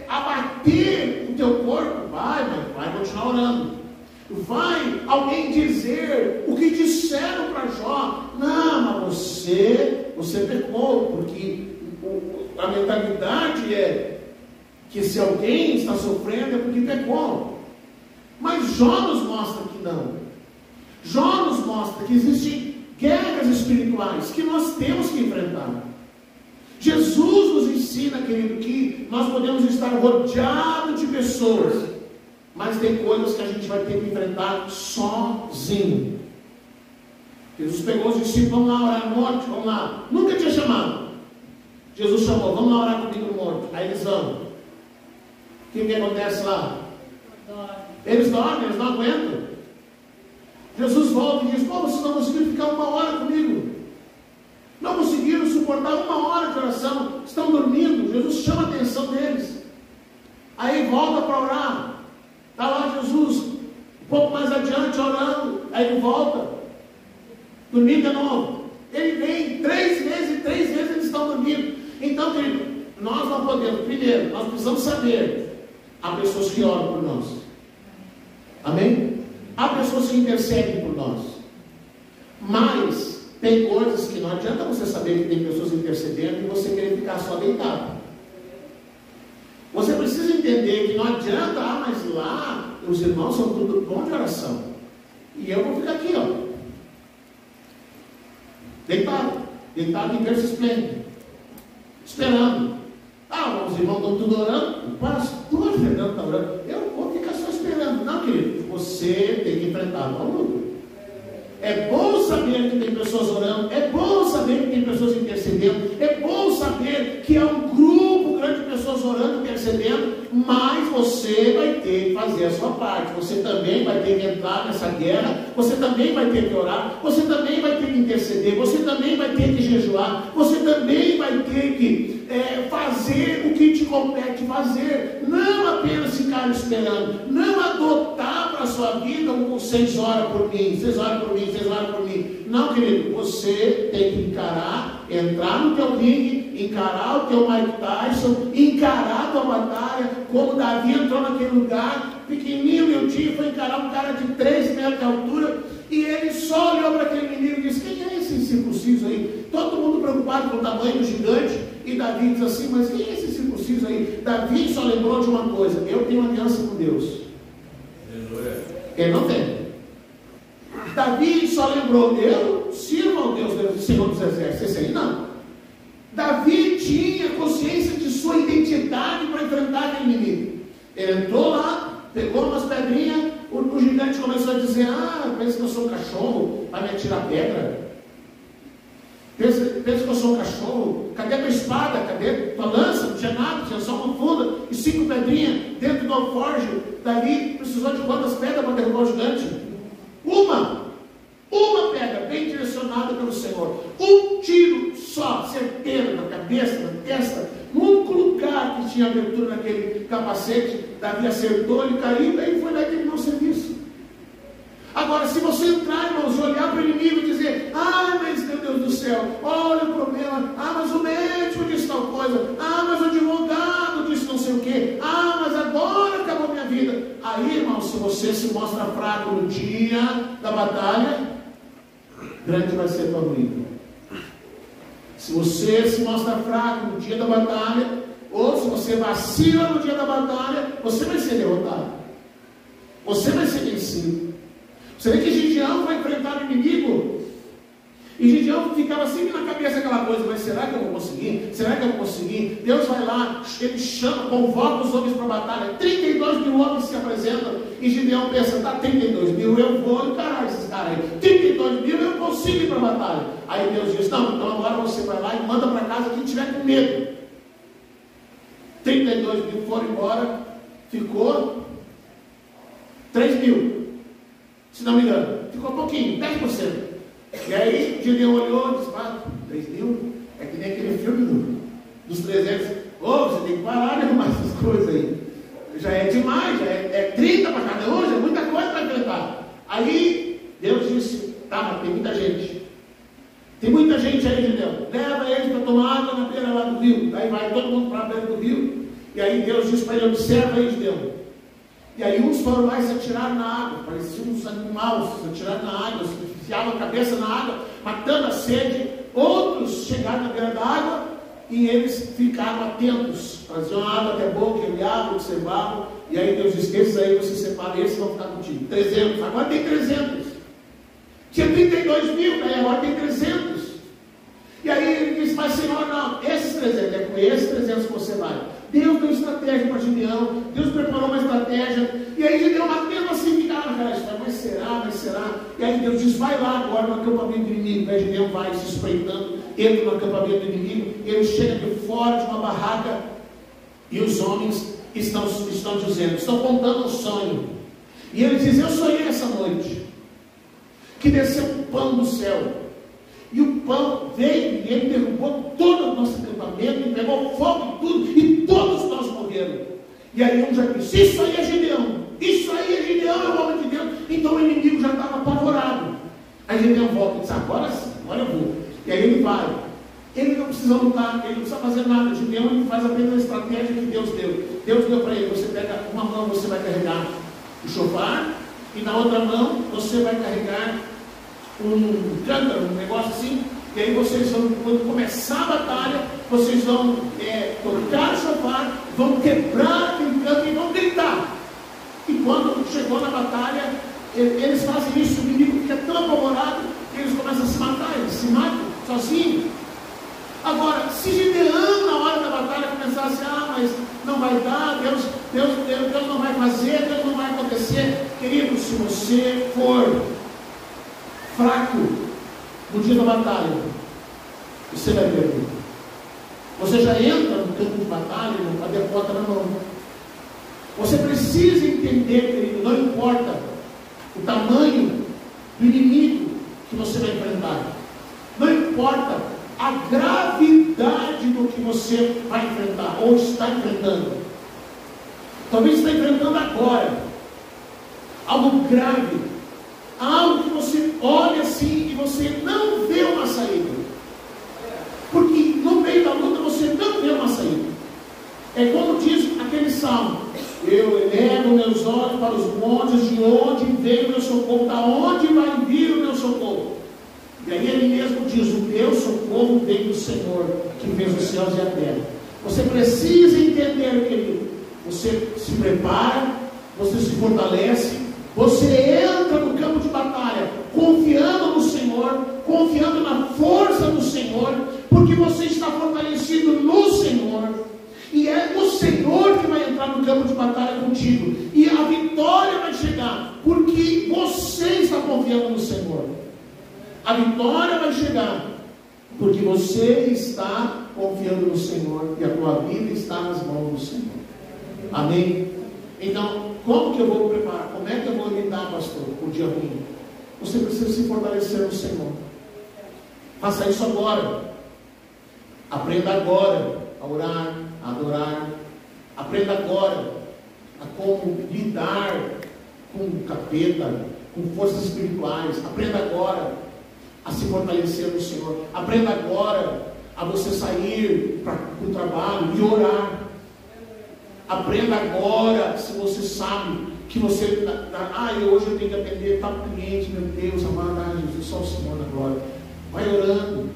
abater o teu corpo, mas vai continuar orando. Vai alguém dizer o que disseram para Jó, não, mas você pecou, porque a mentalidade é que se alguém está sofrendo é porque pecou. Mas Jó nos mostra que não. Jó nos mostra que existem guerras espirituais que nós temos que enfrentar. Jesus nos ensina, querido, que nós podemos estar rodeados de pessoas, mas tem coisas que a gente vai ter que enfrentar sozinho. Jesus pegou os discípulos, vamos lá orar no monte, vamos lá. Nunca tinha chamado. Jesus chamou, vamos lá orar comigo no monte. Aí eles vão. O que acontece lá? Eles dormem, eles não aguentam. Jesus volta e diz, vocês não conseguiram ficar 1 hora comigo. Não conseguiram suportar 1 hora de oração. Estão dormindo. Jesus chama a atenção deles. Aí volta para orar. Está lá Jesus, um pouco mais adiante orando. Aí ele volta. Dormindo de novo. Ele vem 3 vezes e 3 vezes eles estão dormindo. Então, querido, nós não podemos. Primeiro, nós precisamos saber. Há pessoas que oram por nós. Amém? Há pessoas que intercedem por nós. Mas tem coisas que não adianta você saber que tem pessoas intercedendo e você querer ficar só deitado. Você precisa entender que não adianta, mas lá os irmãos são tudo bom de oração. E eu vou ficar aqui, deitado em berço esplêndido, esperando. Os irmãos estão tudo orando, o pastor Fernando está orando, eu vou ficar só esperando. Não, querido, você tem que enfrentar a luta. É bom saber que tem pessoas orando, é bom saber que tem pessoas intercedendo, é bom saber que há um grupo grande de pessoas orando, intercedendo, mas você vai ter que fazer a sua parte. Você também vai ter que entrar nessa guerra, você também vai ter que orar, você também vai ter que interceder, você também vai ter que jejuar, você também vai ter que fazer o que te compete fazer, não apenas ficar esperando, não adotar para a sua vida um 6 horas por mim, 6 horas por mim, 6 horas por mim. Não, querido, você tem que encarar, entrar no teu ringue, encarar o teu Mike Tyson, encarar a tua batalha, como Davi entrou naquele lugar, pequenininho, miudinho, foi encarar um cara de 3 metros de altura, e ele só olhou para aquele menino e disse, quem é esse circunciso aí? Todo mundo preocupado com o tamanho do gigante, e Davi diz assim, mas quem é esse circunciso aí? Davi só lembrou de uma coisa, eu tenho uma aliança com Deus. Ele não tem. Davi só lembrou, eu sirvo ao Deus do Senhor dos Exércitos. Esse aí não. Davi tinha consciência de sua identidade para enfrentar aquele inimigo. Ele entrou lá, pegou umas pedrinhas, o gigante começou a dizer, pensa que eu sou um cachorro, vai me atirar pedra. Pensa que eu sou um cachorro, cadê a tua espada, cadê a tua lança? Não tinha nada, tinha só uma funda e 5 pedrinhas dentro do alforje. Davi precisou de quantas pedras para derrubar o gigante? Uma pedra bem direcionada pelo Senhor, um tiro só, certeiro, na cabeça, na testa, no único lugar que tinha abertura naquele capacete. Davi acertou, ele caiu, daí foi lá e terminou o serviço. Agora, se você entrar, irmãos, e olhar para o inimigo e dizer, mas meu Deus do céu, olha o problema, mas o médico disse tal coisa, mas o advogado disse não sei o quê, mas agora acabou minha vida. Aí, irmão, se você se mostra fraco no dia da batalha, grande vai ser a tua ruína. Se você se mostra fraco no dia da batalha, ou se você vacila no dia da batalha, você vai ser derrotado. Você vai ser vencido. Você vê que Gideão vai enfrentar o inimigo, e Gideão ficava sempre na cabeça aquela coisa: mas será que eu vou conseguir? Será que eu vou conseguir? Deus vai lá, ele chama, convoca os homens para a batalha. 32 mil homens se apresentam, e Gideão pensa: tá, 32 mil, eu vou encarar esses caras aí. 32 mil, eu consigo ir para a batalha. Aí Deus diz: não, então agora você vai lá e manda para casa quem tiver com medo. 32 mil foram embora, ficou 3 mil, se não me engano, ficou pouquinho, 10%. E aí Gideão olhou e disse: 3 mil? É que nem aquele filme dos 300. Você tem que parar de arrumar essas coisas aí. Já é demais, já é 30 para cada um, já é muita coisa para enfrentar. Aí Deus disse: tá, mas tem muita gente. Tem muita gente aí, Gideão. Leva eles para tomar água na beira lá do rio. Aí vai todo mundo para a beira do rio. E aí Deus disse para ele: observa aí, Gideão. E aí uns foram lá e se atiraram na água, pareciam uns animais, se atiraram na água, se enfiavam a cabeça na água, matando a sede. Outros chegaram na beira da água e eles ficaram atentos, traziam a água até a boca, olhavam, observavam. E aí Deus disse: esses aí você separa, esses vão ficar contigo. 300, agora tem 300. Tinha 32 mil, aí agora tem 300. E aí ele disse: mas Senhor, não, esses 300, é com esses 300 que você vai. Deus deu estratégia para Gideão, Deus preparou uma estratégia, e aí Gideão batendo assim, ficava naquela história: mas será? E aí Deus diz: vai lá agora no acampamento do inimigo. Aí Gideão vai se espreitando, entra no acampamento do inimigo, ele chega de fora de uma barraca, e os homens estão dizendo, estão contando um sonho, e ele diz: eu sonhei essa noite, que desceu um pão do céu, e o pão veio e ele derrubou todo o nosso acampamento, e pegou fogo e tudo, e todos nós morreram. E aí um já disse: isso aí é Gideão, é o homem de Deus. Então o inimigo já estava apavorado. Aí Gideão volta e diz: agora sim, agora eu vou. E aí ele vai. Ele não precisa lutar, ele não precisa fazer nada. Gideão, ele faz apenas a estratégia que Deus deu. Deus deu para ele: você pega uma mão, você vai carregar o chofar, e na outra mão você vai carregar um cântaro, um negócio assim. E aí vocês vão, quando começar a batalha, vocês vão tocar o chofar, vão quebrar aquele cântaro e vão gritar. E quando chegou na batalha, eles fazem isso, o inimigo fica tão apavorado que eles começam a se matar, eles se matam sozinhos. Agora, se Gideão na hora da batalha começasse: mas não vai dar, Deus não vai fazer, Deus não vai acontecer. Querido, se você for fraco no dia da batalha, você vai perder. Você já entra no campo de batalha com a derrota na mão. Você precisa entender, querido, não importa o tamanho do inimigo que você vai enfrentar, não importa a gravidade do que você vai enfrentar ou está enfrentando. Talvez está enfrentando agora algo grave, algo que você olha assim e você não vê uma saída, porque no meio da luta você não vê uma saída. É como diz aquele salmo: eu elevo meus olhos para os montes, de onde vem o meu socorro? Da onde vai vir o meu socorro? E aí ele mesmo diz: o meu socorro vem do Senhor, que fez os céus e a terra. Você precisa entender, querido. Você se prepara, você se fortalece, você entra no campo de batalha confiando no Senhor, confiando na força do Senhor, porque você está fortalecido no Senhor, e é o Senhor que vai entrar no campo de batalha contigo, e a vitória vai chegar, porque você está confiando no Senhor. A vitória vai chegar, porque você está confiando no Senhor, e a tua vida está nas mãos do Senhor. Amém? Então, como que eu vou preparar? Como é que eu vou lidar, pastor, com o dia ruim? Você precisa se fortalecer no Senhor. Faça isso agora. Aprenda agora a orar, a adorar. Aprenda agora a como lidar com o capeta, com forças espirituais. Aprenda agora a se fortalecer no Senhor. Aprenda agora a você sair para o trabalho e orar. Aprenda agora, se você sabe que você, hoje eu tenho que atender tal cliente, meu Deus, amado, Jesus, só o Senhor na glória. Vai orando.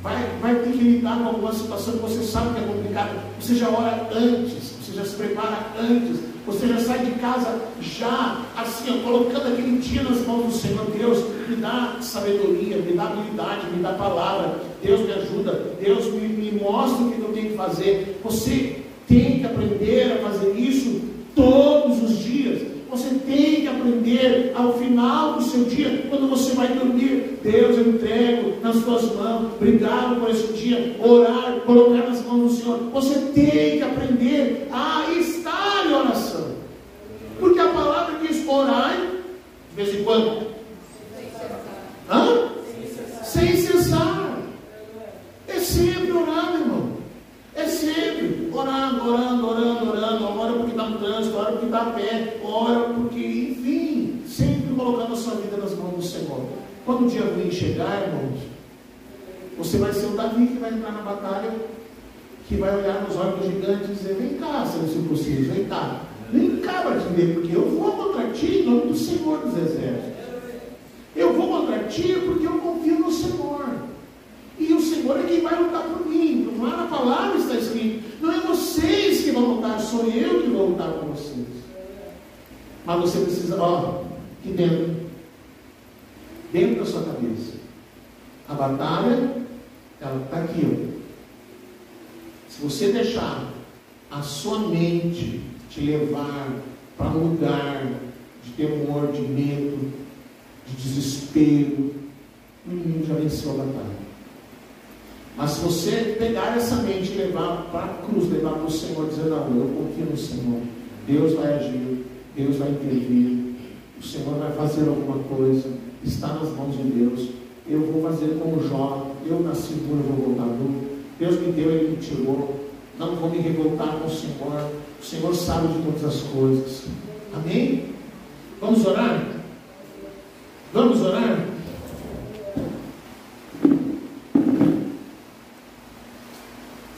Vai ter que lidar com alguma situação que você sabe que é complicada. Você já ora antes, você já se prepara antes, você já sai de casa já, assim, colocando aquele dia nas mãos do Senhor. Deus, me dá sabedoria, me dá habilidade, me dá palavra. Deus me ajuda, Deus me mostra o que eu tenho que fazer. Você tem que aprender a fazer isso todos os dias. Você tem que aprender ao final do seu dia, quando você vai dormir, Deus, eu entrego nas tuas mãos, obrigado por esse dia, orar, colocar nas mãos do Senhor. Você tem que aprender a estar em oração, porque a palavra diz: orai de vez em quando, sem cessar. É sempre orando, irmão. É sempre orando. Ora porque está no trânsito, ora porque está a pé, ora porque, enfim, sempre colocando a sua vida nas mãos do Senhor. Quando o dia ruim chegar, irmãos, você vai ser o Davi que vai entrar na batalha, que vai olhar nos olhos do gigante e dizer: vem cá, seu circunciso, vem cá para te ver, porque eu vou contra ti em nome do Senhor dos Exércitos. Eu vou contra ti porque eu confio no Senhor. E o Senhor é quem vai lutar por mim. Lá na palavra está escrito: não é vocês que vão lutar, sou eu que vou lutar com vocês. Mas você precisa, aqui dentro da sua cabeça, a batalha, ela está aqui, Se você deixar a sua mente te levar para um lugar de temor, de medo, de desespero, o inimigo já venceu a batalha. Mas se você pegar essa mente e levar para a cruz, levar para o Senhor, dizer: não, eu confio no Senhor, Deus vai agir, Deus vai intervir, o Senhor vai fazer alguma coisa, está nas mãos de Deus, eu vou fazer como Jó, eu nasci nu, eu vou voltar nu, Deus me deu, Ele me tirou, não vou me revoltar com o Senhor sabe de todas as coisas. Amém? Vamos orar? Vamos orar?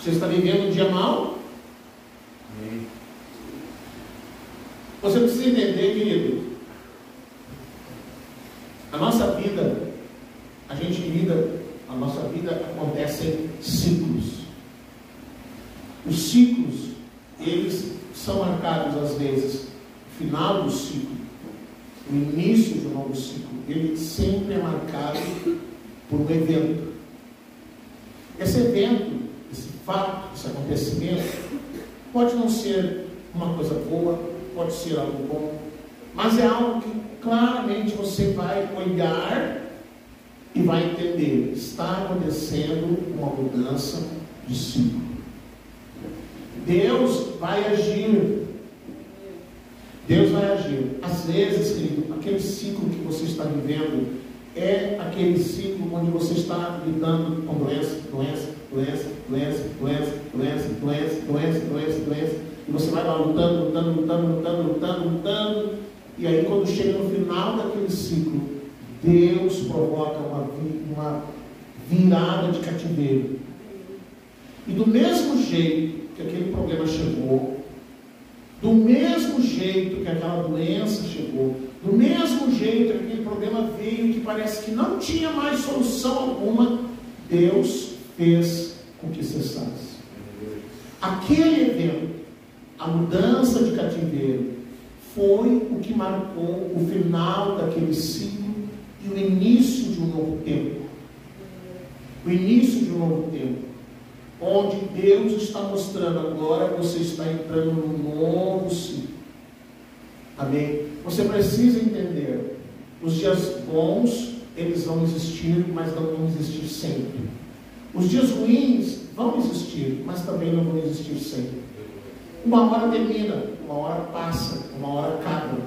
Você está vivendo um dia mau? Amém. Você precisa entender, querido, a nossa vida, a nossa vida acontece em ciclos. Os ciclos, eles são marcados às vezes, o final do ciclo, o início de um novo ciclo, ele sempre é marcado por um evento. Esse evento, esse fato, esse acontecimento, pode não ser uma coisa boa, pode ser algo bom, mas é algo que claramente você vai olhar e vai entender: está acontecendo uma mudança de ciclo. Deus vai agir. Deus vai agir. Às vezes, querido, aquele ciclo que você está vivendo é aquele ciclo onde você está lidando com doença, e você vai lá lutando, e aí quando chega no final daquele ciclo, Deus provoca uma virada de cativeiro. E do mesmo jeito que aquele problema chegou, do mesmo jeito que aquela doença chegou, do mesmo jeito que aquele problema veio, que parece que não tinha mais solução alguma, Deus fez com que cessasse. Aquele evento, a mudança de cativeiro, foi o que marcou o final daquele ciclo e o início de um novo tempo. O início de um novo tempo, onde Deus está mostrando: agora você está entrando num novo ciclo. Amém? Você precisa entender: os dias bons, eles vão existir, mas não vão existir sempre. Os dias ruins vão existir, mas também não vão existir sempre. Uma hora termina, uma hora passa, uma hora acaba,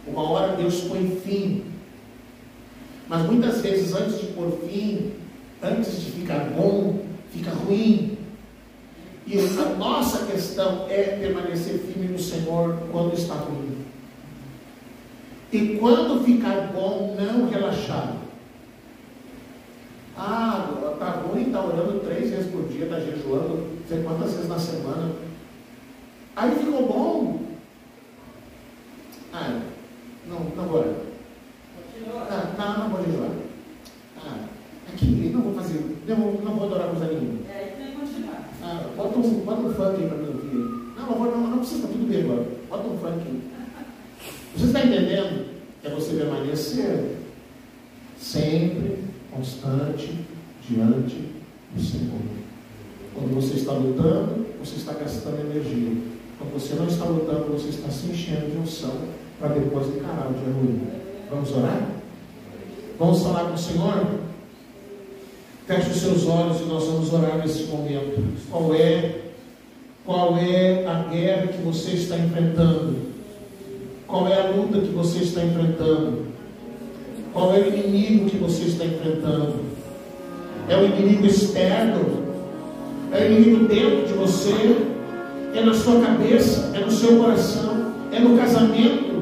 uma hora Deus põe fim. Mas muitas vezes, antes de pôr fim, antes de ficar bom, fica ruim. E a nossa questão é permanecer firme no Senhor quando está ruim. E quando ficar bom, não relaxar. Está ruim, está orando 3 vezes por dia, está jejuando, não sei quantas vezes na semana. Aí ficou bom. Não agora. Não vou jejuar. Aqui, não vou fazer. Não vou adorar coisa nenhuma. Bota um funk aí para mim ouvir. Não precisa, tá tudo bem agora. Bota um funk aí. Você está entendendo? É você permanecer sempre constante diante do Senhor. Quando você está lutando, você está gastando energia. Quando você não está lutando, você está se enchendo de unção para depois encarar o dia ruim. Vamos orar? Vamos falar com o Senhor? Feche os seus olhos e nós vamos orar nesse momento. Qual é a guerra que você está enfrentando? Qual é a luta que você está enfrentando? Qual é o inimigo que você está enfrentando? É o inimigo externo? É o inimigo dentro de você? É na sua cabeça? É no seu coração? É no casamento?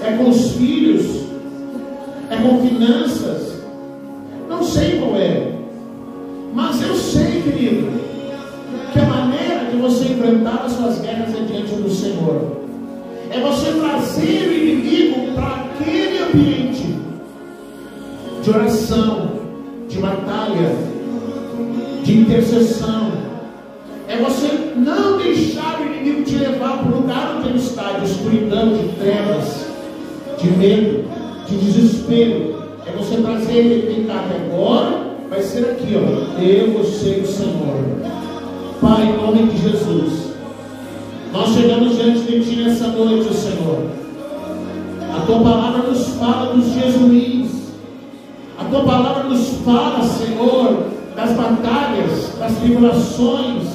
É com os filhos? É com finanças? Não sei qual é, mas eu sei, querido, que a maneira de você enfrentar as suas guerras é diante do Senhor. É você trazer o inimigo para aquele ambiente de oração, de batalha, de intercessão. É você não deixar o inimigo te levar para o lugar onde ele está, de escuridão, de trevas, de medo, de desespero. É você trazer ele e agora vai ser aqui, ó. Eu, você e o Senhor. Pai, em nome de Jesus, nós chegamos diante de Ti nessa noite, Senhor. A Tua palavra nos fala dos dias ruins. A Tua palavra nos fala, Senhor, das batalhas, das tribulações,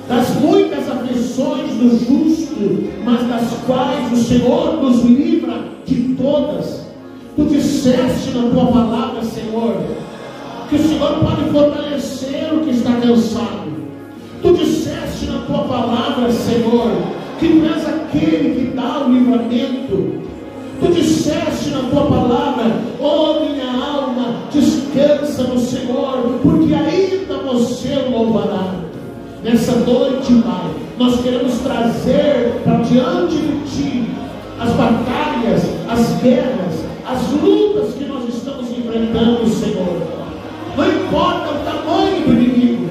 das muitas aflições do justo, mas das quais o Senhor nos livra de todas. Tu disseste na Tua palavra, Senhor, que o Senhor pode fortalecer o que está cansado. Tu disseste na Tua palavra, Senhor, que Tu és aquele que dá o livramento. Tu disseste na Tua palavra, oh minha alma, descansa no Senhor, porque ainda você o louvará. Nessa noite, Pai, nós queremos trazer para diante de Ti as batalhas, as guerras, as lutas que nós estamos enfrentando, Senhor. Não importa o tamanho do inimigo,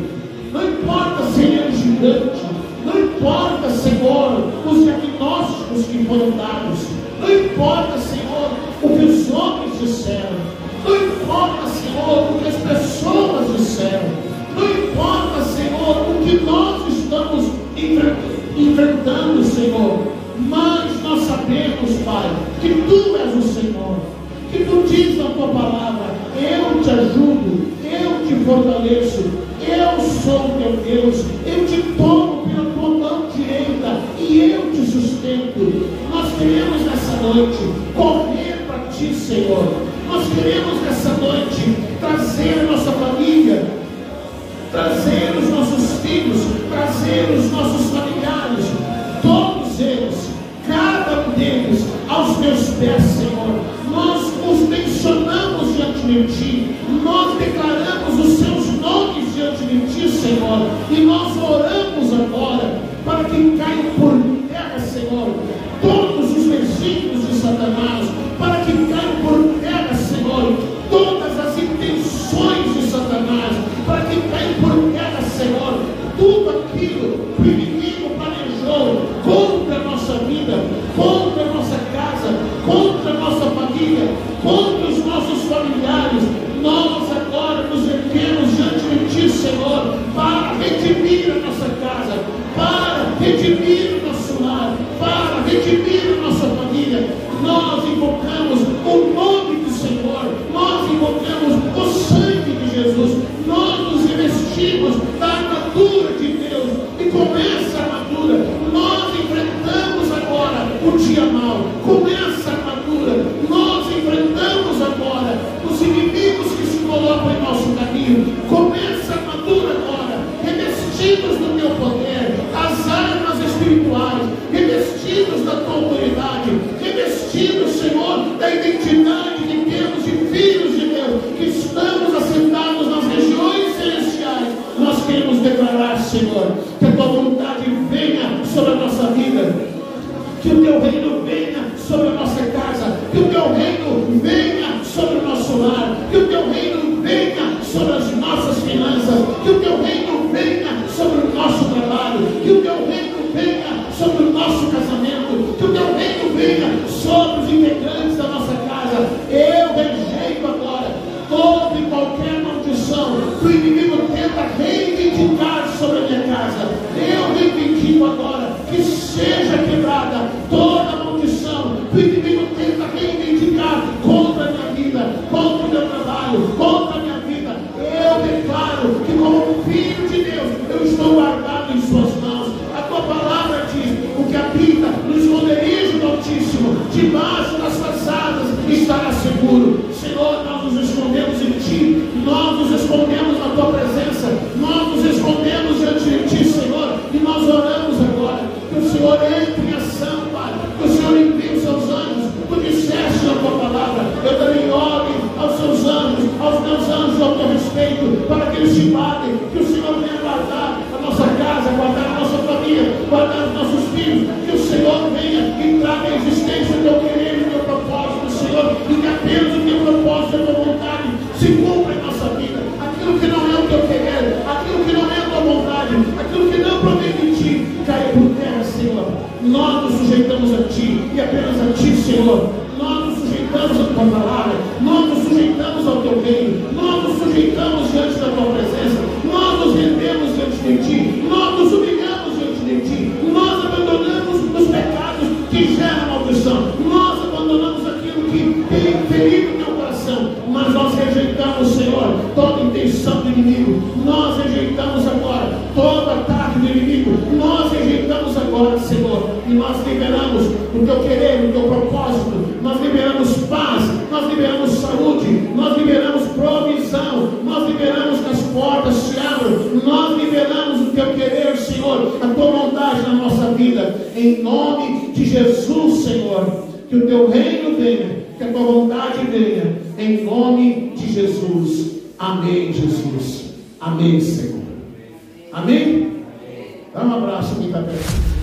não importa se ele é gigante, não importa, Senhor, os diagnósticos que foram dados, não importa, Senhor, o que os homens disseram, não importa, Senhor, o que as pessoas disseram, não importa, Senhor, o que nós estamos enfrentando, Senhor, mas nós sabemos, Pai, que Tu és o Senhor, que Tu diz na Tua palavra, eu te ajudo, eu te fortaleço, eu sou o Teu Deus, eu te tomo pela Tua mão direita e eu te sustento. Nós queremos nessa noite correr para Ti, Senhor. Nós queremos nessa noite trazer a nossa família, trazer os nossos filhos, trazer os nossos familiares, todos eles, cada um deles, aos Teus pés, Senhor. Nós os mencionamos diante de Ti, nós declaramos os Seus nomes diante de Ti, Senhor, e nós oramos agora para que caiam por terra, Senhor, todos os versículos de Satanás, para que caiam por terra, Senhor, todas as intenções de Satanás, para que caiam por terra, Senhor, tudo aquilo que o inimigo planejou contra a nossa vida, contra a nossa casa, contra a nossa família, contra os nossos familiares. Nós agora nos erguemos diante de Ti, Senhor, para redimir a nossa casa, para redimir o nosso lar, para redimir a nossa família. Nós invocamos o nome do Senhor, nós invocamos o sangue de Jesus, nós nos revestimos da armadura de Deus, e com essa armadura nós enfrentamos agora o dia mau. Com essa armadura nós enfrentamos agora os inimigos que se colocam em nosso caminho. Com essa armadura agora, revestidos do Teu poder, as armas espirituais, revestidos da Tua autoridade, revestidos, Senhor, da identidade que temos de filhos de Deus, que estamos assentados nas regiões celestiais. Nós queremos declarar, Senhor, que a Tua vontade venha sobre a nossa vida, que o Teu reino venha sobre a nossa sobre os integrantes da nossa casa. Eu rejeito agora toda e qualquer maldição que o inimigo tenta reivindicar sobre a minha casa. Eu reivindico agora que seja quebrada toda maldição que o inimigo tenta reivindicar contra a minha vida, contra o meu trabalho, contra a minha vida. Eu declaro que, como filho de Deus, eu estou guardado em suas mãos. A tua palavra diz: o que habita no esconderijo do Altíssimo, debaixo das suas asas estará seguro. Senhor, nós nos escondemos em Ti, nós nos escondemos na Tua presença, nós nos escondemos diante de Ti, Senhor, e nós oramos agora, que o Senhor entre em ação, Pai, que o Senhor envie os seus anjos. Tu disseste na Tua palavra: eu darei ordem aos seus anjos, aos meus anjos ao Teu respeito, para que eles te guardem. Que o Senhor venha guardar a nossa casa, guardar a nossa família, guardar os nossos filhos. Que o Senhor venha e traga a existência do Teu querer e do Teu propósito, Senhor, e que apenas o Teu propósito e a Tua vontade se cumpra em nossa vida. Aquilo que não é o Teu querer, aquilo que não é a Tua vontade, aquilo que não provém de Ti, caia por terra, Senhor. Nós nos sujeitamos a Ti e apenas a Ti, Senhor. Nós nos sujeitamos à Tua palavra, nós nos sujeitamos ao Teu reino, nós nos sujeitamos diante da Tua presença, nós nos rendemos diante de Ti, nós nos humilhamos diante de Ti, nós abandonamos os pecados que geram maldição, nós abandonamos aquilo que tem ferido o Teu coração, mas nós rejeitamos, Senhor, toda intenção do inimigo, nós rejeitamos agora todo ataque do inimigo, nós rejeitamos agora, Senhor, e nós liberamos o Teu querer, o Teu propósito, nós liberamos paz, nós liberamos saúde, nós liberamos provisão, nós liberamos que as portas se abram, nós liberamos o Teu querer, Senhor, a Tua vontade na nossa vida, em nome de Jesus, Senhor. Que o Teu reino venha, que a Tua vontade venha, em nome de Jesus. Amém, Jesus. Amém, Senhor. Amém? Dá um abraço aqui, tá perto.